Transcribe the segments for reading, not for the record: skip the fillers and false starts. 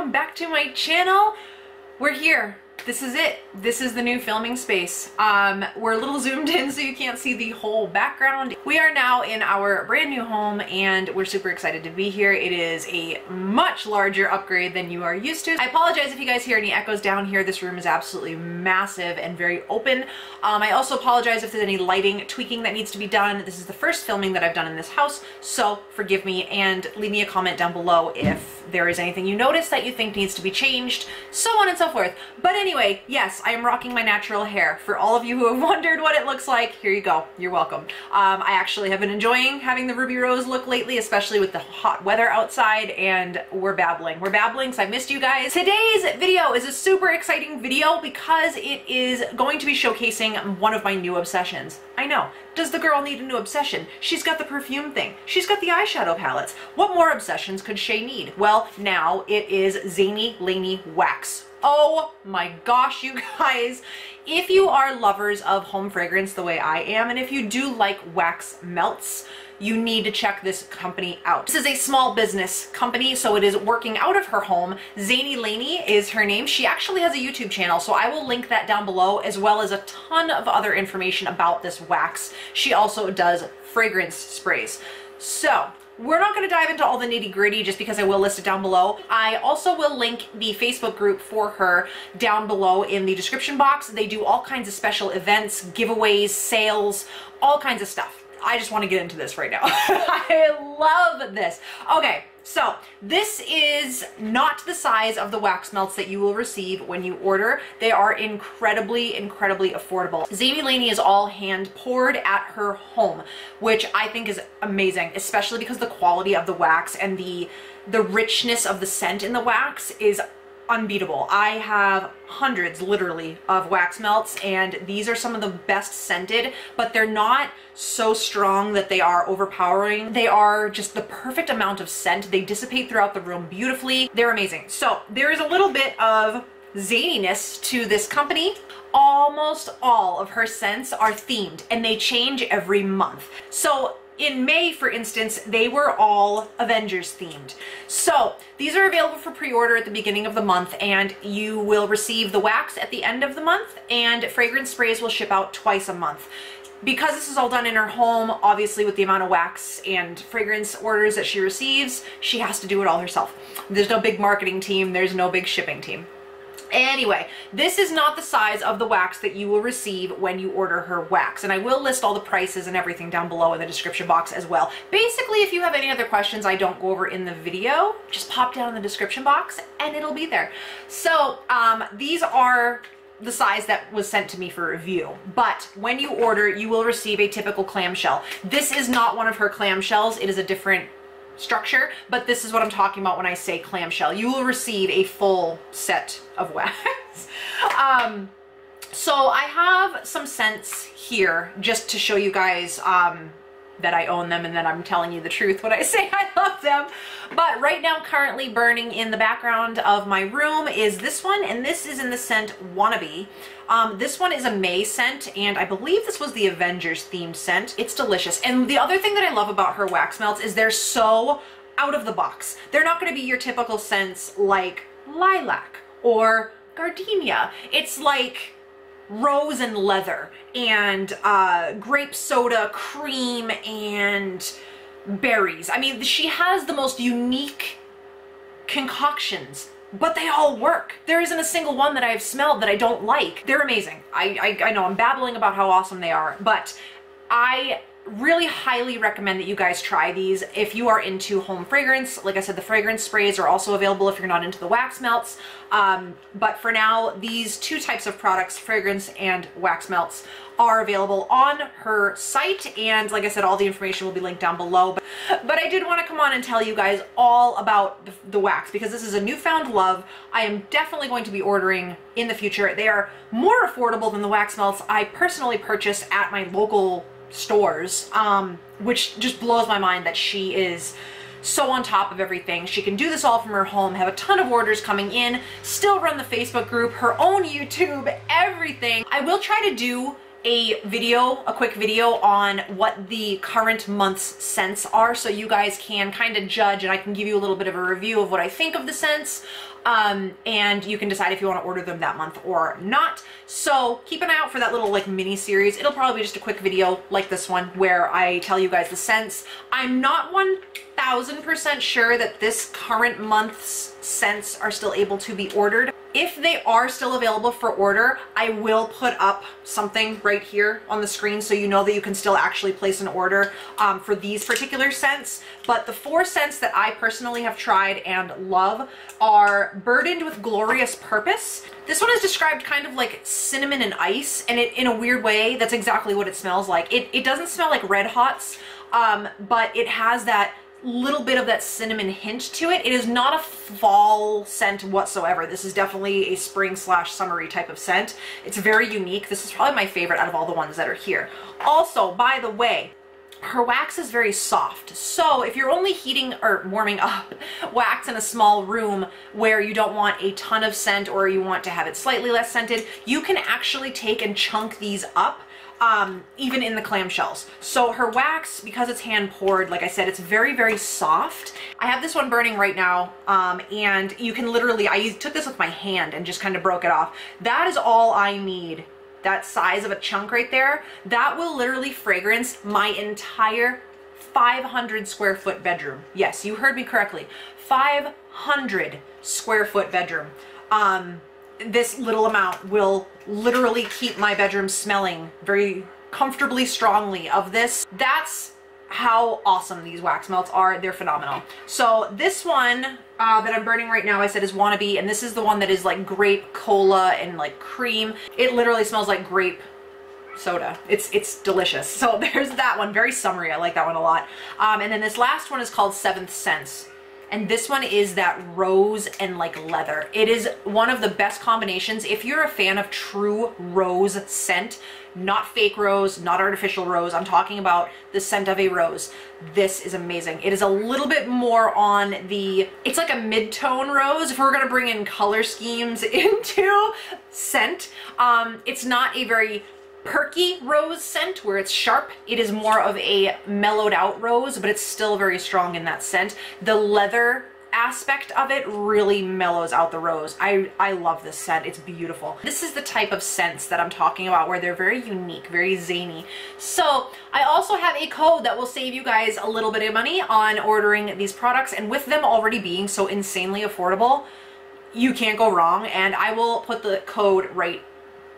welcome back to my channel. We're here. This is it. This is the new filming space. We're a little zoomed in so you can't see the whole background. We are now in our brand new home and we're super excited to be here. It is a much larger upgrade than you are used to. I apologize if you guys hear any echoes down here. This room is absolutely massive and very open. I also apologize if there's any lighting tweaking that needs to be done. This is the first filming that I've done in this house, so forgive me and leave me a comment down below if there is anything you notice that you think needs to be changed, so on and so forth. But anyway, yes, I am rocking my natural hair. For all of you who have wondered what it looks like, here you go. You're welcome. I actually have been enjoying having the ruby rose look lately, especially with the hot weather outside, and we're babbling. We're babbling, so I missed you guys. Today's video is a super exciting video because it is going to be showcasing one of my new obsessions. I know. Does the girl need a new obsession? She's got the perfume thing. She's got the eyeshadow palettes. What more obsessions could Shai need? Well, now it is Zainey Laney wax. Oh my gosh, you guys. If you are lovers of home fragrance the way I am, and if you do like wax melts, you need to check this company out. This is a small business company, so it is working out of her home. Zainey Laney is her name. She actually has a YouTube channel, so I will link that down below, as well as a ton of other information about this wax. She also does fragrance sprays. So we're not going to dive into all the nitty gritty just because I will list it down below. I also will link the Facebook group for her down below in the description box. They do all kinds of special events, giveaways, sales, all kinds of stuff. I just want to get into this right now. I love this. Okay, so this is not the size of the wax melts that you will receive when you order. They are incredibly, incredibly affordable. Zainey Laney is all hand poured at her home, which I think is amazing, especially because the quality of the wax and the richness of the scent in the wax is unbeatable. I have hundreds, literally, of wax melts, and these are some of the best scented, but they're not so strong that they are overpowering. They are just the perfect amount of scent. They dissipate throughout the room beautifully. They're amazing. So there is a little bit of zaniness to this company. Almost all of her scents are themed, and they change every month. So in May, for instance, they were all Avengers themed. So these are available for pre-order at the beginning of the month, and you will receive the wax at the end of the month, and fragrance sprays will ship out twice a month. Because this is all done in her home, obviously with the amount of wax and fragrance orders that she receives, she has to do it all herself. There's no big marketing team, there's no big shipping team. Anyway, this is not the size of the wax that you will receive when you order her wax, and I will list all the prices and everything down below in the description box as well. Basically, if you have any other questions I don't go over in the video, just pop down in the description box and it'll be there. So these are the size that was sent to me for review, but when you order, you will receive a typical clamshell. This is not one of her clamshells. It is a different structure, but this is what I'm talking about when I say clamshell. You will receive a full set of wax. So I have some scents here just to show you guys that I own them and that I'm telling you the truth when I say I love them. But right now, currently burning in the background of my room is this one, and this is in the scent Wannabe. This one is a May scent, and I believe this was the Avengers themed scent. It's delicious. And the other thing that I love about her wax melts is they're so out of the box. They're not going to be your typical scents like lilac or gardenia. It's like rose and leather and grape soda, cream, and berries. I mean, she has the most unique concoctions, but they all work. There isn't a single one that I have smelled that I don't like. They're amazing. I know I'm babbling about how awesome they are, but I really highly recommend that you guys try these if you are into home fragrance. Like I said, the fragrance sprays are also available if you're not into the wax melts. But for now, these two types of products, fragrance and wax melts, are available on her site. And like I said, all the information will be linked down below. But I did want to come on and tell you guys all about the wax because this is a newfound love. I am definitely going to be ordering in the future. They are more affordable than the wax melts I personally purchase at my local stores, which just blows my mind that she is so on top of everything. She can do this all from her home, have a ton of orders coming in, still run the Facebook group, her own YouTube, everything. I will try to do a quick video on what the current month's scents are, so you guys can kind of judge, and I can give you a little bit of a review of what I think of the scents, and you can decide if you want to order them that month or not. So keep an eye out for that little like mini series. It'll probably be just a quick video like this one where I tell you guys the scents. I'm not 1000% sure that this current month's scents are still able to be ordered. If they are still available for order, I will put up something right here on the screen so you know that you can still actually place an order for these particular scents. But the 4 scents that I personally have tried and love are Burdened with Glorious Purpose. This one is described kind of like cinnamon and ice, and in a weird way, that's exactly what it smells like. It doesn't smell like Red Hots, but it has that little bit of that cinnamon hint to it. It is not a fall scent whatsoever. This is definitely a spring / summery type of scent. It's very unique. This is probably my favorite out of all the ones that are here. Also, by the way, her wax is very soft. So if you're only heating or warming up wax in a small room where you don't want a ton of scent or you want to have it slightly less scented, you can actually take and chunk these up even in the clamshells. So her wax, because it's hand poured, like I said, it's very, very soft. I have this one burning right now, and you can literally, I took this with my hand and just kind of broke it off. That is all I need. That size of a chunk right there, that will literally fragrance my entire 500 square foot bedroom. Yes, you heard me correctly. 500 square foot bedroom. This little amount will literally keep my bedroom smelling very comfortably strongly of this. That's how awesome these wax melts are. They're phenomenal. So this one that I'm burning right now, I said is Wannabe, and this is the one that is like grape cola and like cream. It literally smells like grape soda. It's delicious. So there's that one, very summery. I like that one a lot. And then this last one is called Seventh Sense. And this one is that rose and like leather. It is one of the best combinations. If you're a fan of true rose scent, not fake rose, not artificial rose, I'm talking about the scent of a rose, this is amazing. It is a little bit more on the, it's like a mid-tone rose if we're gonna bring in color schemes into scent. It's not a very perky rose scent where it's sharp. It is more of a mellowed out rose, but it's still very strong in that scent. The leather aspect of it really mellows out the rose. I love this scent. It's beautiful. This is the type of scents that I'm talking about where they're very unique, very zany. So I also have a code that will save you guys a little bit of money on ordering these products, and with them already being so insanely affordable, you can't go wrong. And I will put the code right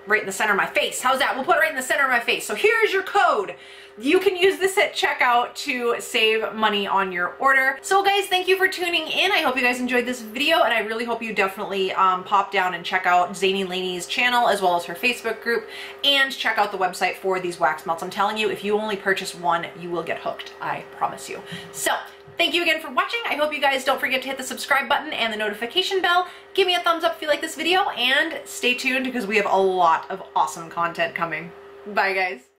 in the center of my face. How's that? We'll put it right in the center of my face. So here's your code. You can use this at checkout to save money on your order. So guys, thank you for tuning in. I hope you guys enjoyed this video, and I really hope you definitely pop down and check out Zainey Laney's channel as well as her Facebook group, and check out the website for these wax melts. I'm telling you, if you only purchase one, you will get hooked. I promise you. So thank you again for watching. I hope you guys don't forget to hit the subscribe button and the notification bell. Give me a thumbs up if you like this video, and stay tuned because we have a lot of awesome content coming. Bye guys.